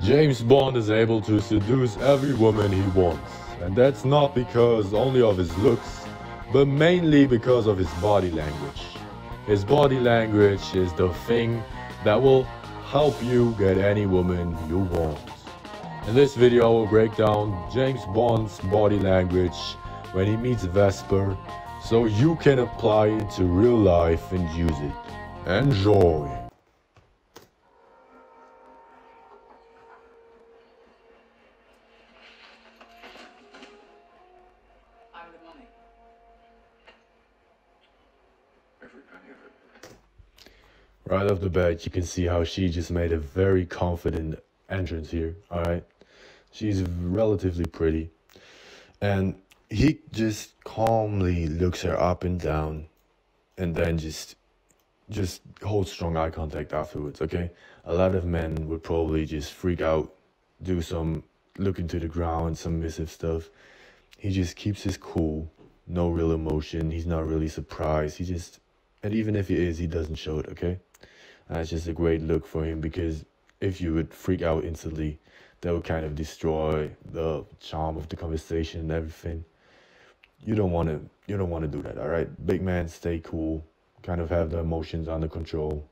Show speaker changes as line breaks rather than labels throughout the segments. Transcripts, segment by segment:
James Bond is able to seduce every woman he wants, and that's not because only of his looks, but mainly because of his body language. His body language is the thing that will help you get any woman you want. In this video I will break down James Bond's body language when he meets Vesper, so you can apply it to real life and use it. Enjoy!
I'm the money.
Every penny of it.
Right off the bat, you can see how she just made a very confident entrance here, alright? She's relatively pretty. And he just calmly looks her up and down and then just holds strong eye contact afterwards, okay? A lot of men would probably just freak out, do some look into the ground, submissive stuff. He just keeps his cool, no real emotion. He's not really surprised. And even if he is, he doesn't show it, okay? That's just a great look for him, because if you would freak out instantly, that would kind of destroy the charm of the conversation and everything. You don't want to do that, all right? Big man, stay cool, kind of have the emotions under control.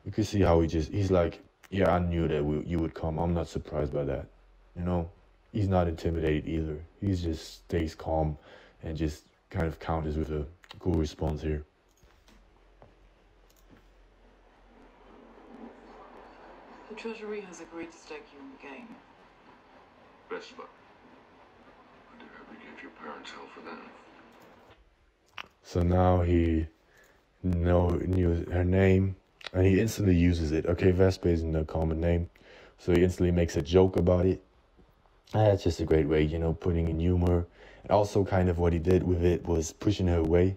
You can see how he's like, yeah, I knew that you would come. I'm not surprised by that, you know? He's not intimidated either. He just stays calm and just kind of counters with a cool response here.
The Treasury has agreed to stake you in the game.
Vesper. I did hope you gave your parents hell for that.
So now he knew her name, and he instantly uses it. Okay, Vesper isn't a common name, so he instantly makes a joke about it. And that's just a great way, you know, putting in humor. And also kind of what he did with it was pushing her away, you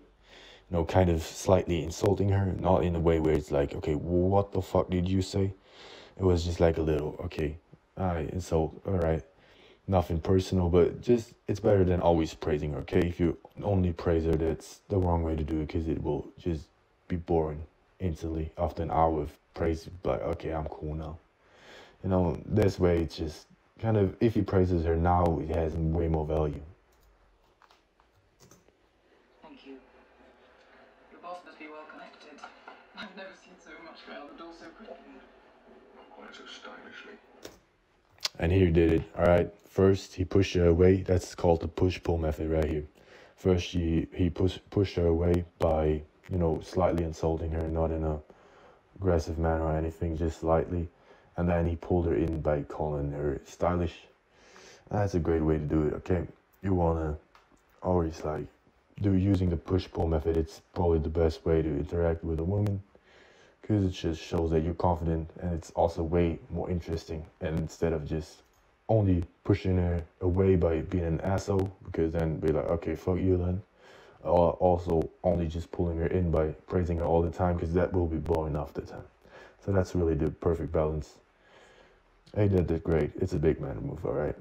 know, kind of slightly insulting her, not in a way where it's like, okay, what the fuck did you say? It was just like a little, okay, insult, all right. Nothing personal, but just, it's better than always praising her, okay? If you only praise her, that's the wrong way to do it, because it will just be boring instantly. After an hour of praise, like, okay, I'm cool now. You know, this way, it's just kind of, if he praises her now, it has way more value.
Thank you. Your boss must be well connected. I've never seen so much go out the door so quickly.
Not quite so stylishly.
And here he did it, all right? First, he pushed her away. That's called the push-pull method right here. First, he pushed her away by, you know, slightly insulting her, not in a aggressive manner or anything, just slightly. And then he pulled her in by calling her stylish. That's a great way to do it, okay? You want to always, like, using the push-pull method. It's probably the best way to interact with a woman, because it just shows that you're confident, and it's also way more interesting. And instead of just only pushing her away by being an asshole, because then be like, okay, fuck you then. Or also only just pulling her in by praising her all the time, because that will be boring after time. So that's really the perfect balance. Hey, that did great. It's a big man move, all right?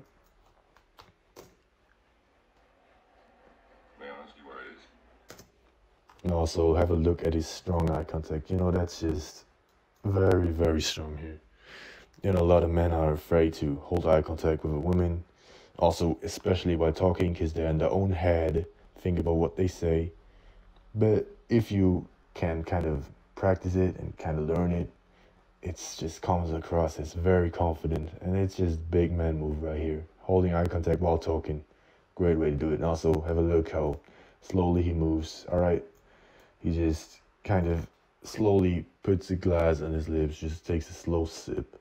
May I ask you where it is?
And also have a look at his strong eye contact. You know, that's just very, very strong here. You know, a lot of men are afraid to hold eye contact with a woman. Also, especially while talking, because they're in their own head, think about what they say. But if you can kind of practice it and kind of learn it, it's just comes across as very confident. And it's just big man move right here. Holding eye contact while talking. Great way to do it. And also have a look how slowly he moves, all right? He just kind of slowly puts the glass on his lips, just takes a slow sip.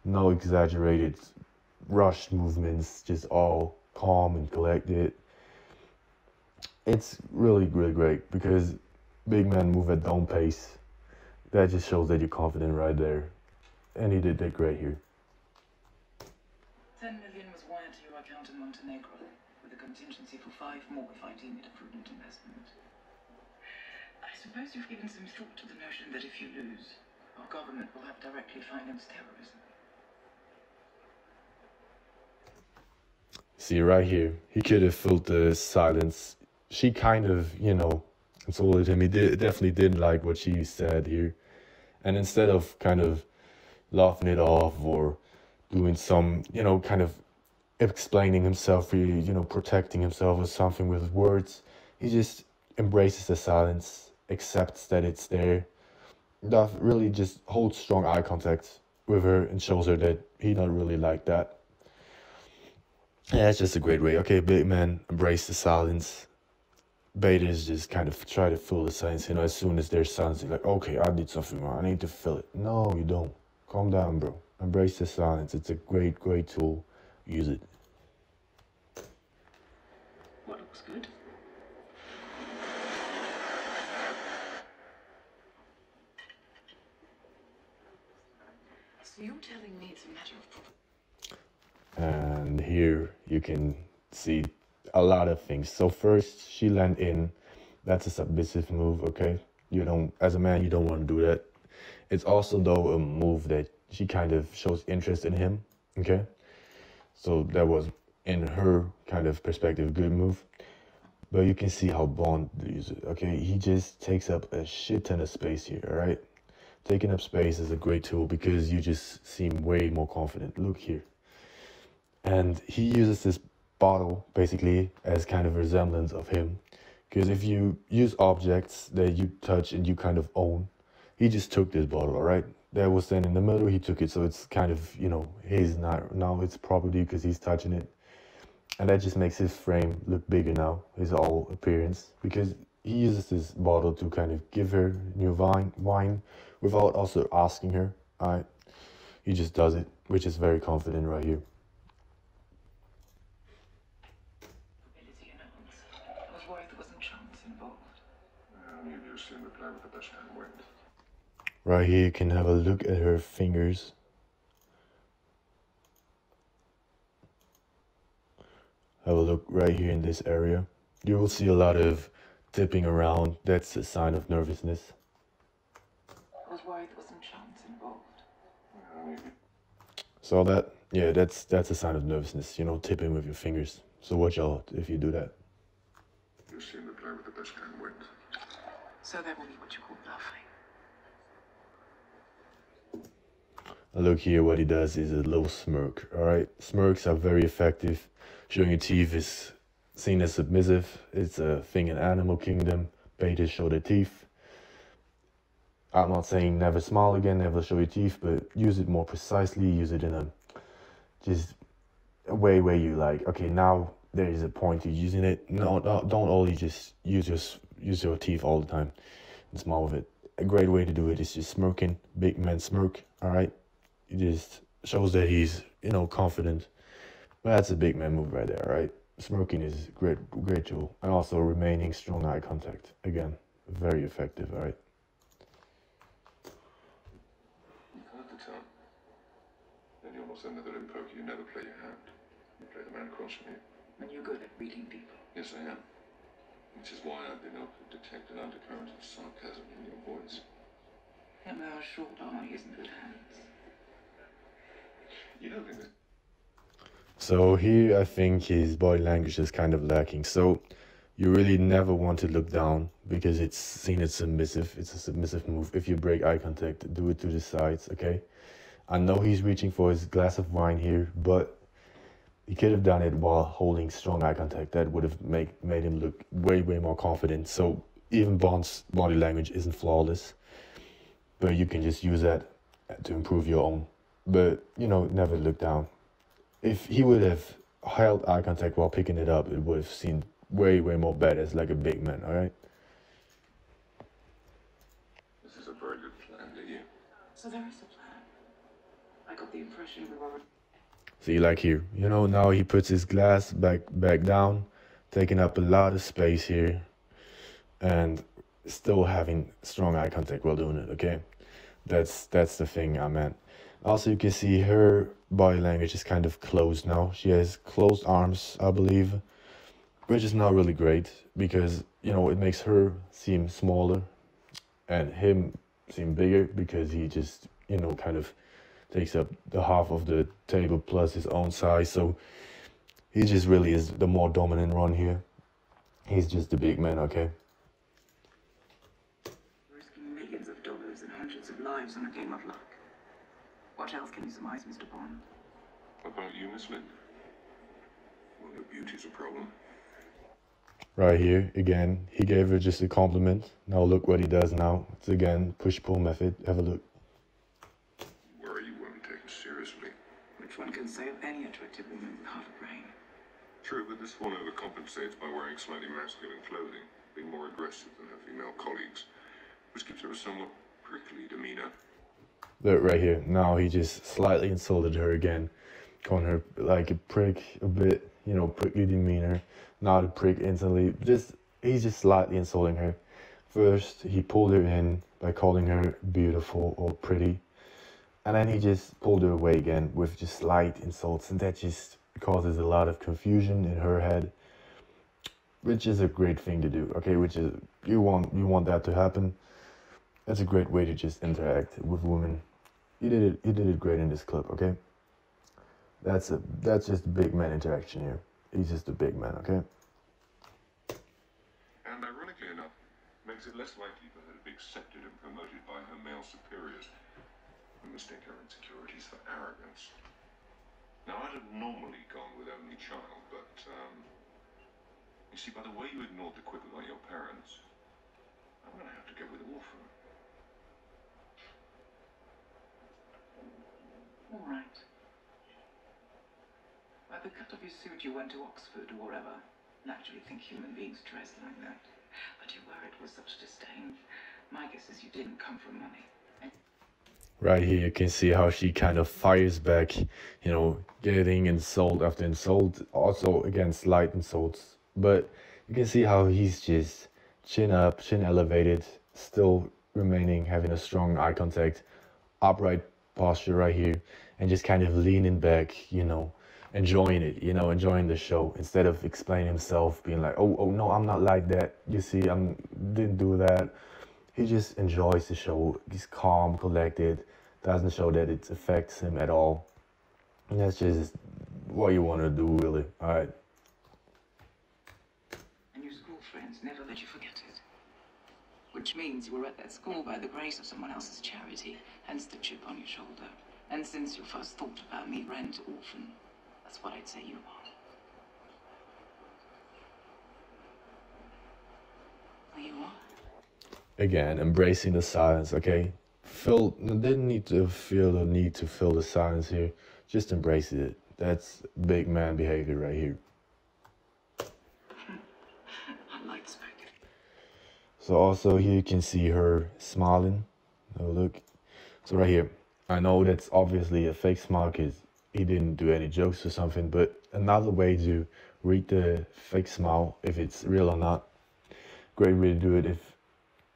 No exaggerated, rushed movements, just all calm and collected. It's really, really great, because big men move at their own pace. That just shows that you're confident right there. And he did that great here.
10 million was wired to your account in Montenegro, with a contingency for 5 more if I deem it a prudent investment. I suppose you've given some thought to the notion that if you lose, our government will have directly financed terrorism.
See, right here, he could have filled the silence. She kind of, you know, insulted him. He definitely didn't like what she said here. And instead of kind of laughing it off or doing some, kind of explaining himself, protecting himself or something with words. He just embraces the silence, accepts that it's there, that really just holds strong eye contact with her and shows her that he not really like that. Yeah, it's just a great way. Okay, big man, embrace the silence. Betas just kind of try to fill the silence, as soon as there's silence, you're like, okay, I did something wrong, I need to fill it. No, you don't. Calm down, bro. Embrace the silence. It's a great, great tool. Use it.
What looks good? So you're telling me it's a matter of...
And here you can see a lot of things. So first, she leaned in. That's a submissive move, okay? You don't, as a man, you don't want to do that. It's also, though, a move that she kind of shows interest in him, okay? So that was, in her kind of perspective, a good move. But you can see how Bond uses it, okay? He just takes up a shit ton of space here, all right? Taking up space is a great tool because you just seem way more confident. Look here. And he uses this bottle, basically, as kind of a resemblance of him. Because if you use objects that you touch and you kind of own, he just took this bottle, all right? That was then in the middle, he took it, so it's kind of, his now it's property because he's touching it. And that just makes his frame look bigger now, his whole appearance, because he uses this bottle to kind of give her new wine without also asking her, all right? He just does it, which is very confident right here.
I was worried there wasn't chance involved.
Only if you assume the play with the best hand wins.
Right here, you can have a look at her fingers. Have a look right here in this area. You will see a lot of tipping around. That's a sign of nervousness.
I was worried there wasn't chance involved.
So that, yeah, that's a sign of nervousness, tipping with your fingers. So watch out if you do that.
You assume the play with the best hand wins.
So that will be what you call bluffing.
Look here, what he does is a little smirk, alright? Smirks are very effective. Showing your teeth is seen as submissive. It's a thing in Animal Kingdom. Betas show their teeth. I'm not saying never smile again, never show your teeth, but use it more precisely. Use it in a way where you like, okay, now there is a point to using it. No, don't only just use your teeth all the time and smile with it. A great way to do it is just smirking. Big man smirk, alright? It just shows that he's, confident. But that's a big man move right there, right? Smirking is great tool. And also remaining strong eye contact. Again, very effective, alright?
You heard the tone. Then you almost ended that in poker. You never play your hand. You play the man across from you.
And you're good at reading people.
Yes, I am. Which is why I've been able to detect an undercurrent of sarcasm in your voice.
And our short army isn't good hands.
You don't think this...
So here I think his body language is kind of lacking. So you really never want to look down because it's seen as submissive. It's a submissive move. If you break eye contact, do it to the sides, okay? I know he's reaching for his glass of wine here, but he could have done it while holding strong eye contact. That would have made him look way, way more confident. So even Bond's body language isn't flawless, but you can just use that to improve your own. But, never look down. If he would have held eye contact while picking it up, it would have seemed way, way more badass, like a big man, alright?
This is a very good plan, do you?
So there is a plan. I got the impression we were...
See, like here, now he puts his glass back down, taking up a lot of space here, and still having strong eye contact while doing it, okay? That's the thing I meant. Also, you can see her body language is kind of closed now. She has closed arms, I believe, which is not really great because, it makes her seem smaller and him seem bigger because he just, kind of takes up the half of the table plus his own size. So he just really is the more dominant one here. He's just the big man, okay?
Risking millions of dollars and hundreds of lives on a game of luck. What else can you surmise, Mr. Bond?
you, Miss Lind? Well, your beauty's a problem.
Right here, again, he gave her just a compliment. Now look what he does now. It's again, push-pull method. Have a look.
Worry you won't be taken seriously.
Which one can say of any attractive woman with half a brain?
True, but this one overcompensates by wearing slightly masculine clothing, being more aggressive than her female colleagues, which gives her a somewhat prickly demeanor.
Look right here. Now he just slightly insulted her again, calling her like a prick a bit, you know, prickly demeanor. Not a prick instantly. He's just slightly insulting her. First, he pulled her in by calling her beautiful or pretty. And then he just pulled her away again with just slight insults. And that just causes a lot of confusion in her head. Which is a great thing to do, okay? Which is, you want that to happen. That's a great way to just interact with women. He did it great in this clip, okay? That's just a big man interaction here. He's just a big man, okay?
And ironically enough, makes it less likely for her to be accepted and promoted by her male superiors and mistake her insecurities for arrogance. Now, I'd have normally gone with only child, but, you see, by the way you ignored the quip about your parents, I'm gonna have to go with orphan.
All right. By the cut of your suit, you went to Oxford or wherever. Naturally think human beings dress like that. But you wear it with such disdain. My guess is you didn't come from money.
Right here, you can see how she kind of fires back, you know, getting insult after insult. Also, again, slight insults. But you can see how he's just chin up, chin elevated, still remaining, having a strong eye contact, upright posture right here, and just kind of leaning back, you know, enjoying it, you know, enjoying the show instead of explaining himself, being like, oh no, I'm not like that. You see, didn't do that. He just enjoys the show. He's calm, collected, doesn't show that it affects him at all. And that's just what you want to do, really. All right.
And your school friends never let you forget it. Which means you were at that school by the grace of someone else's charity, hence the chip on your shoulder. And since you first thought about me, rent orphan, that's what I'd say you are. Well, you are.
Again, embracing the silence, okay? Didn't need to feel the need to fill the silence here. Just embrace it. That's big man behavior right here.
I like smoking.
So also here you can see her smiling. Oh, look. So right here, I know that's obviously a fake smile because he didn't do any jokes or something, but another way to read the fake smile, if it's real or not, great way to do it. If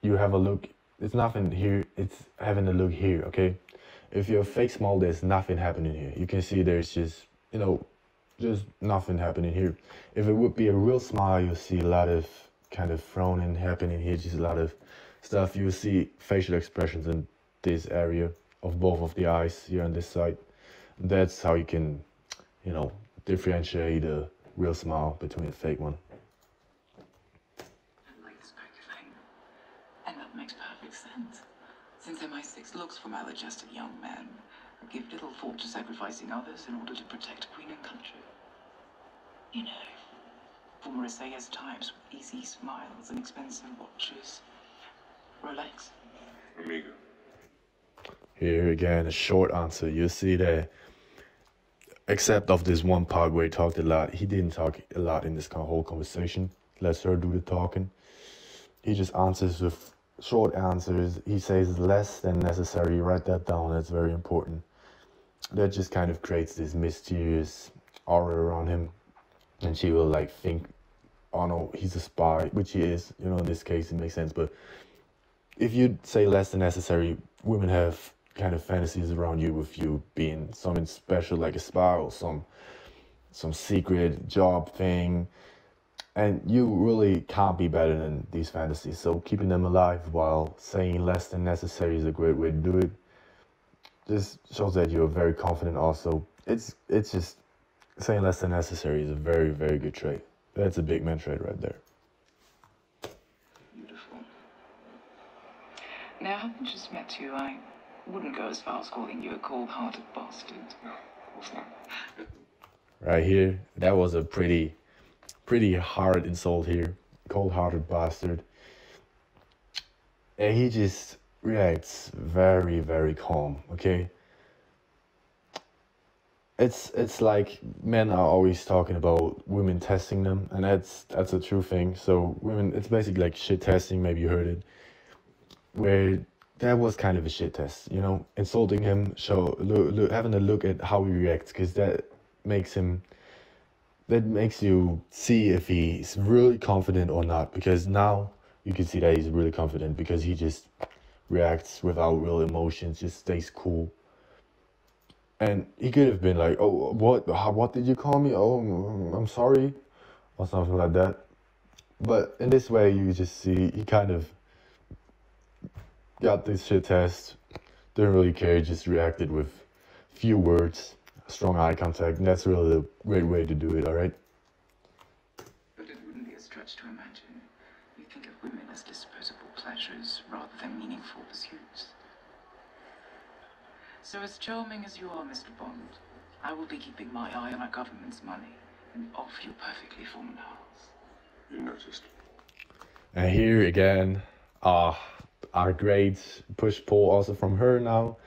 you have a look, it's nothing here, it's having a look here, okay? If you're a fake smile, there's nothing happening here. You can see there's just, you know, just nothing happening here. If it would be a real smile, you'll see a lot of kind of frowning happening here, just a lot of stuff. You'll see facial expressions in this area of both of the eyes here on this side. That's how you can, you know, differentiate a real smile between a fake one.
I like this thing. And that makes perfect sense. Since MI6 looks for maladjusted young men who give little thought to sacrificing others in order to protect queen and country. You know, former SAS types with easy smiles and expensive watches. Rolex.
Amiga.
Here again, a short answer. You see that, except of this one part where he talked a lot, he didn't talk a lot in this whole conversation. Lets her do the talking. He just answers with short answers. He says less than necessary. Write that down. That's very important. That just kind of creates this mysterious aura around him. And she will like think, oh no, he's a spy, which he is. You know, in this case, it makes sense. But if you say less than necessary, women have kind of fantasies around you with you being something special, like a spy or some secret job thing. And you really can't be better than these fantasies. So keeping them alive while saying less than necessary is a great way to do it. Just shows that you're very confident also. It's just saying less than necessary is a very, very good trait. That's a big man trait right there.
Beautiful. Now, having just met you, I wouldn't go as far as calling you a cold-hearted bastard.
No, of course not.
right here. That was a pretty hard insult here. Cold-hearted bastard. And he just reacts very, very calm, okay? It's like men are always talking about women testing them, and that's a true thing. So women, it's basically like shit testing, maybe you heard it, where that was kind of a shit test, you know, insulting him, having a look at how he reacts, because that makes you see if he's really confident or not, because now you can see that he's really confident because he just reacts without real emotions, just stays cool. And he could have been like, oh, what did you call me? Oh, I'm sorry, or something like that. But in this way, you just see he kind of got this shit test, didn't really care, just reacted with few words, strong eye contact, and that's really a great way to do it, alright?
But it wouldn't be a stretch to imagine you think of women as disposable pleasures rather than meaningful pursuits. So as charming as you are, Mr. Bond, I will be keeping my eye on our government's money and off your perfectly formed house.
You noticed.
And here again, our great push-pull also from her now,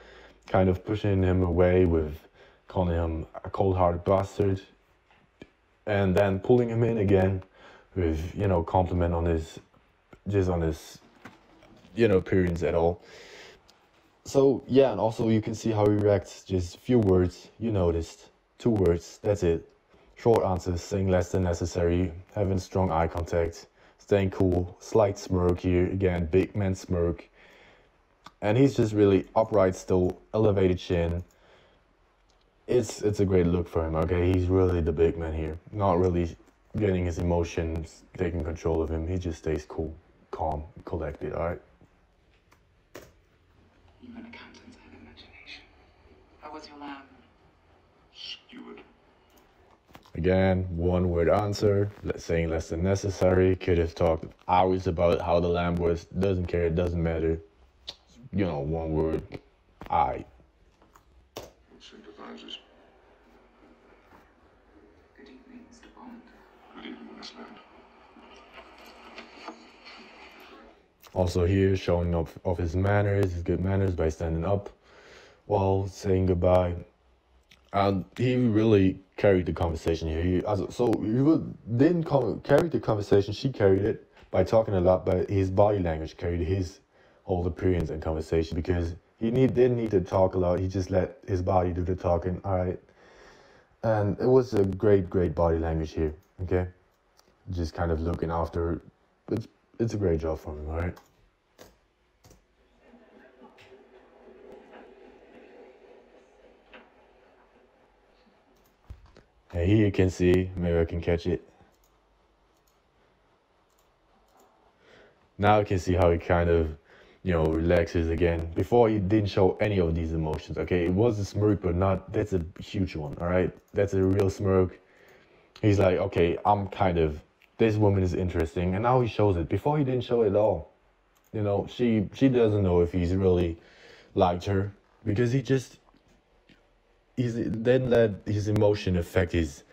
kind of pushing him away with calling him a cold-hearted bastard, and then pulling him in again with, you know, compliment on his appearance at all. So yeah, and also you can see how he reacts, just few words, you noticed, 2 words, that's it. Short answers, saying less than necessary, having strong eye contact, staying cool, slight smirk here, again, big man smirk. And he's just really upright still, elevated chin. It's a great look for him, okay? He's really the big man here, not really getting his emotions taking control of him. He just stays cool, calm, collected, alright?
Even accountants have imagination. How was your lamb?
Steward.
Again, 1 word answer, saying less than necessary. Could have talked hours about how the lamb was, doesn't care, it doesn't matter. You know, 1 word, I.
Sympathizes.
Good evening, Mr. Bond.
Good evening, Miss Land.
Also here, showing up of his manners, his good manners by standing up while saying goodbye. And he really carried the conversation here. Didn't carry the conversation, she carried it by talking a lot, but his body language carried his whole appearance and conversation, because he didn't need to talk a lot, he just let his body do the talking, alright? And it was a great body language here, okay? Just kind of looking after, it's a great job from him, alright? And here you can see, maybe I can catch it. Now you can see how he kind of, you know, relaxes again. Before he didn't show any of these emotions, okay? It was a smirk, but that's a huge one, alright? That's a real smirk. He's like, okay, this woman is interesting, and now he shows it. Before he didn't show it at all. You know, she doesn't know if he's really liked her, because he didn't let his emotion affect his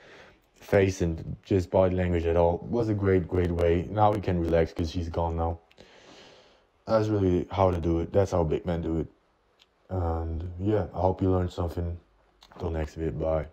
face and just body language at all. It was a great way. Now he can relax because she's gone now. That's really how to do it. That's how big men do it. And yeah, I hope you learned something. Till next vid, bye.